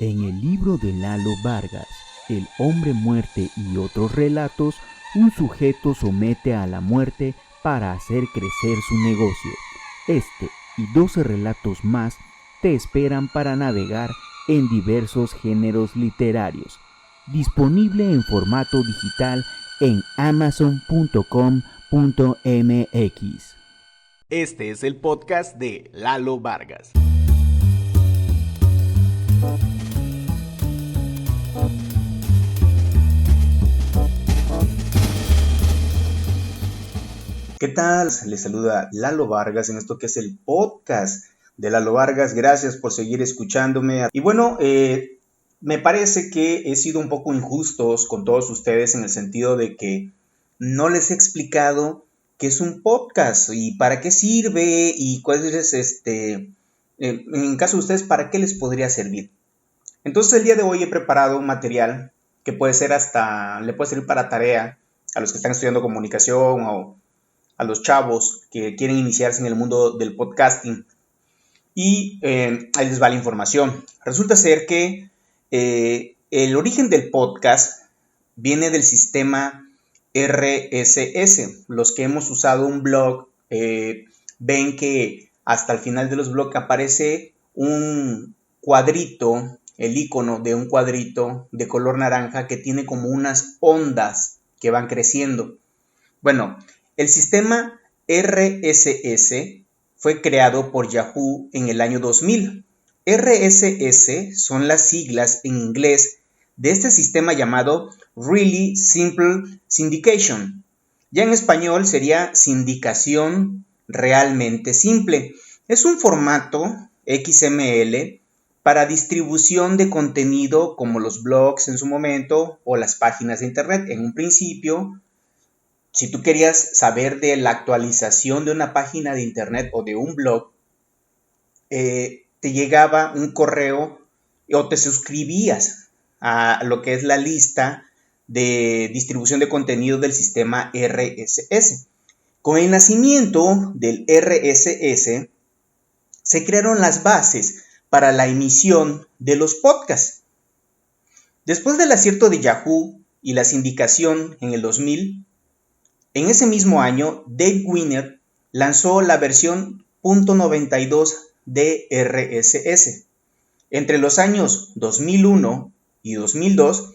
En el libro de Lalo Vargas, El hombre muerte y otros relatos, un sujeto somete a la muerte para hacer crecer su negocio. Este y 12 relatos más te esperan para navegar en diversos géneros literarios. Disponible en formato digital en amazon.com.mx. Este es el podcast de Lalo Vargas. ¿Qué tal? Les saluda Lalo Vargas en esto que es el podcast de Lalo Vargas. Gracias por seguir escuchándome. Y bueno, me parece que he sido un poco injustos con todos ustedes en el sentido de que no les he explicado qué es un podcast y para qué sirve y cuál es en caso de ustedes, para qué les podría servir. Entonces el día de hoy he preparado un material que puede ser le puede servir para tarea a los que están estudiando comunicación o a los chavos que quieren iniciarse en el mundo del podcasting. Y ahí les va la información. Resulta ser que el origen del podcast viene del sistema RSS. Los que hemos usado un blog ven que hasta el final de los blogs aparece un cuadrito, el icono de un cuadrito de color naranja que tiene como unas ondas que van creciendo. Bueno, el sistema RSS fue creado por Yahoo en el año 2000. RSS son las siglas en inglés de este sistema llamado Really Simple Syndication. Ya en español sería sindicación realmente simple. Es un formato XML para distribución de contenido como los blogs en su momento o las páginas de internet. En un principio, si tú querías saber de la actualización de una página de internet o de un blog, te llegaba un correo o te suscribías a lo que es la lista de distribución de contenido del sistema RSS. Con el nacimiento del RSS, se crearon las bases para la emisión de los podcasts. Después del acierto de Yahoo y la sindicación en el 2000, en ese mismo año, Dave Wiener lanzó la versión .92 de RSS. Entre los años 2001 y 2002,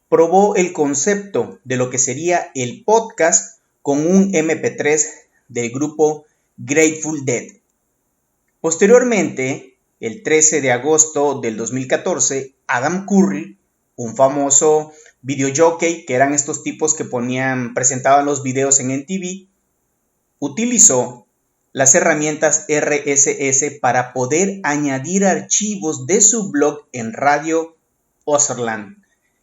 probó el concepto de lo que sería el podcast con un MP3 del grupo Grateful Dead. Posteriormente, el 13 de agosto del 2014, Adam Curry, un famoso videojockey, que eran estos tipos que presentaban los videos en MTV, utilizó las herramientas RSS para poder añadir archivos de su blog en Radio Osterland.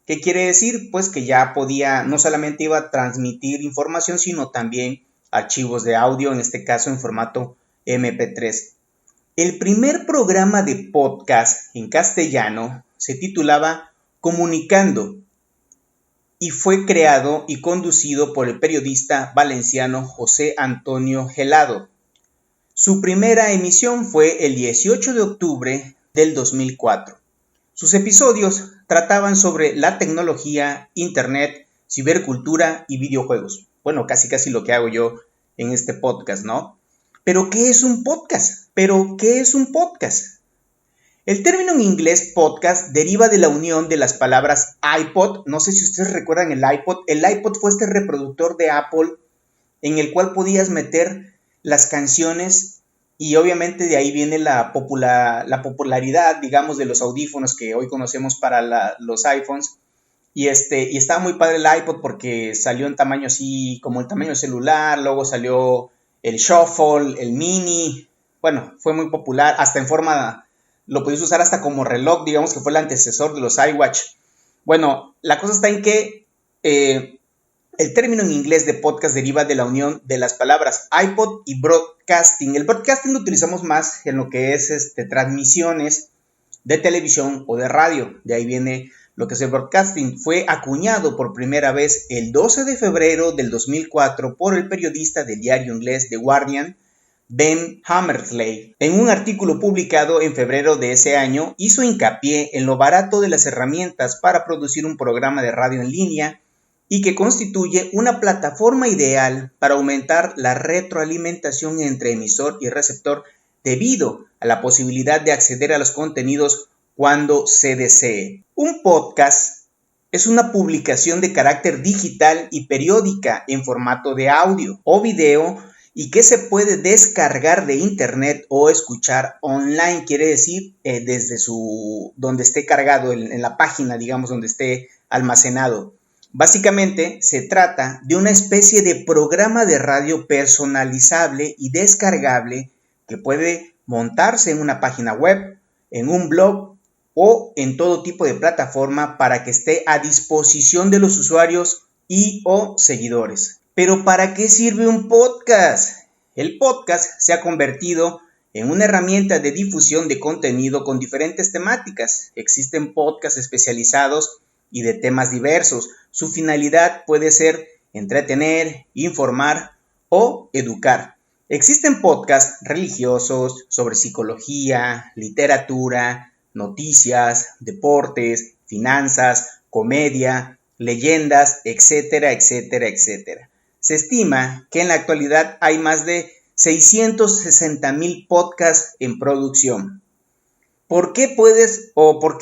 ¿Qué quiere decir? Pues que ya podía, no solamente iba a transmitir información, sino también archivos de audio, en este caso en formato MP3. El primer programa de podcast en castellano se titulaba Comunicando y fue creado y conducido por el periodista valenciano José Antonio Gelado. Su primera emisión fue el 18 de octubre del 2004. Sus episodios trataban sobre la tecnología, internet, cibercultura y videojuegos. Bueno, casi lo que hago yo en este podcast, ¿no? ¿Pero qué es un podcast? El término en inglés podcast deriva de la unión de las palabras iPod. No sé si ustedes recuerdan el iPod. El iPod fue este reproductor de Apple en el cual podías meter las canciones y obviamente de ahí viene la popularidad, digamos, de los audífonos que hoy conocemos para los iPhones. Y estaba muy padre el iPod porque salió en tamaño así como el tamaño celular, luego salió el Shuffle, el Mini. Bueno, fue muy popular, hasta en forma, lo podías usar hasta como reloj, digamos que fue el antecesor de los iWatch. Bueno, la cosa está en que el término en inglés de podcast deriva de la unión de las palabras iPod y broadcasting. El broadcasting lo utilizamos más en lo que es transmisiones de televisión o de radio. De ahí viene lo que es el broadcasting. Fue acuñado por primera vez el 12 de febrero del 2004 por el periodista del diario inglés The Guardian, Ben Hammersley, en un artículo publicado en febrero de ese año, hizo hincapié en lo barato de las herramientas para producir un programa de radio en línea y que constituye una plataforma ideal para aumentar la retroalimentación entre emisor y receptor debido a la posibilidad de acceder a los contenidos cuando se desee. Un podcast es una publicación de carácter digital y periódica en formato de audio o video y que se puede descargar de internet o escuchar online, quiere decir desde donde esté cargado, en la página, digamos, donde esté almacenado. Básicamente se trata de una especie de programa de radio personalizable y descargable que puede montarse en una página web, en un blog o en todo tipo de plataforma para que esté a disposición de los usuarios y o seguidores. Pero ¿para qué sirve un podcast? El podcast se ha convertido en una herramienta de difusión de contenido con diferentes temáticas. Existen podcasts especializados y de temas diversos. Su finalidad puede ser entretener, informar o educar. Existen podcasts religiosos sobre psicología, literatura, noticias, deportes, finanzas, comedia, leyendas, etcétera, etcétera, etcétera. Se estima que en la actualidad hay más de 660,000 podcasts en producción. ¿Por qué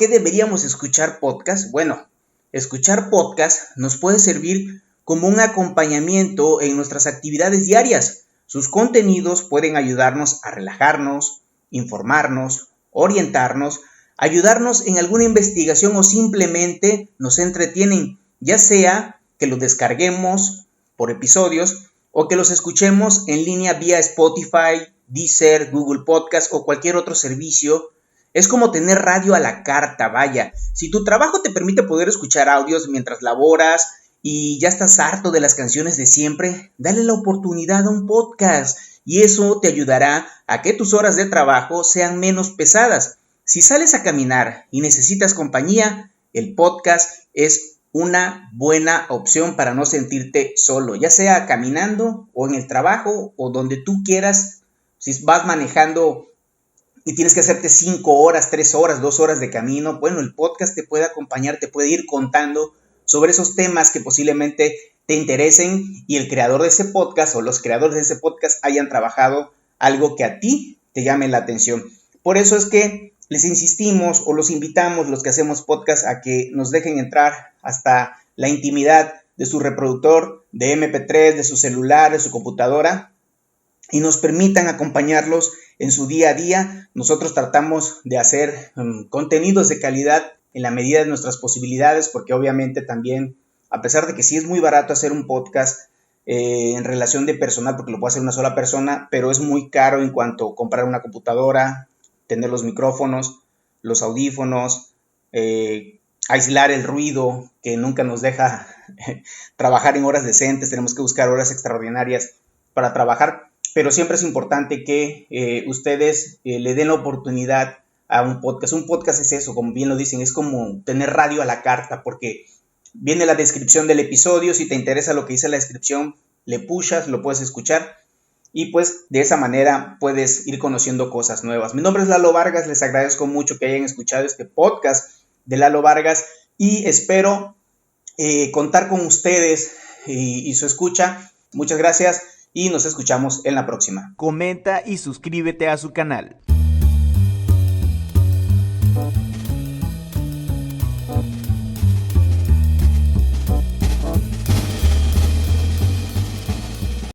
deberíamos escuchar podcasts? Bueno, escuchar podcasts nos puede servir como un acompañamiento en nuestras actividades diarias. Sus contenidos pueden ayudarnos a relajarnos, informarnos, orientarnos, ayudarnos en alguna investigación o simplemente nos entretienen, ya sea que los descarguemos por episodios o que los escuchemos en línea vía Spotify, Deezer, Google Podcast o cualquier otro servicio. Es como tener radio a la carta, vaya. Si tu trabajo te permite poder escuchar audios mientras laboras y ya estás harto de las canciones de siempre, dale la oportunidad a un podcast y eso te ayudará a que tus horas de trabajo sean menos pesadas. Si sales a caminar y necesitas compañía, el podcast es una buena opción para no sentirte solo, ya sea caminando o en el trabajo o donde tú quieras. Si vas manejando y tienes que hacerte 5 horas, 3 horas, 2 horas de camino, bueno, el podcast te puede acompañar, te puede ir contando sobre esos temas que posiblemente te interesen y el creador de ese podcast o los creadores de ese podcast hayan trabajado algo que a ti te llame la atención. Por eso es que les insistimos o los invitamos, los que hacemos podcast, a que nos dejen entrar hasta la intimidad de su reproductor de MP3, de su celular, de su computadora y nos permitan acompañarlos en su día a día. Nosotros tratamos de hacer contenidos de calidad en la medida de nuestras posibilidades, porque obviamente también, a pesar de que sí es muy barato hacer un podcast en relación de personal, porque lo puede hacer una sola persona, pero es muy caro en cuanto a comprar una computadora, tener los micrófonos, los audífonos, aislar el ruido que nunca nos deja trabajar en horas decentes. Tenemos que buscar horas extraordinarias para trabajar, pero siempre es importante que ustedes le den la oportunidad a un podcast. Un podcast es eso, como bien lo dicen, es como tener radio a la carta, porque viene la descripción del episodio. Si te interesa lo que dice la descripción, le pushas, lo puedes escuchar y pues de esa manera puedes ir conociendo cosas nuevas. Mi nombre es Lalo Vargas, les agradezco mucho que hayan escuchado este podcast de Lalo Vargas y espero contar con ustedes y su escucha. Muchas gracias y nos escuchamos en la próxima. Comenta y suscríbete a su canal.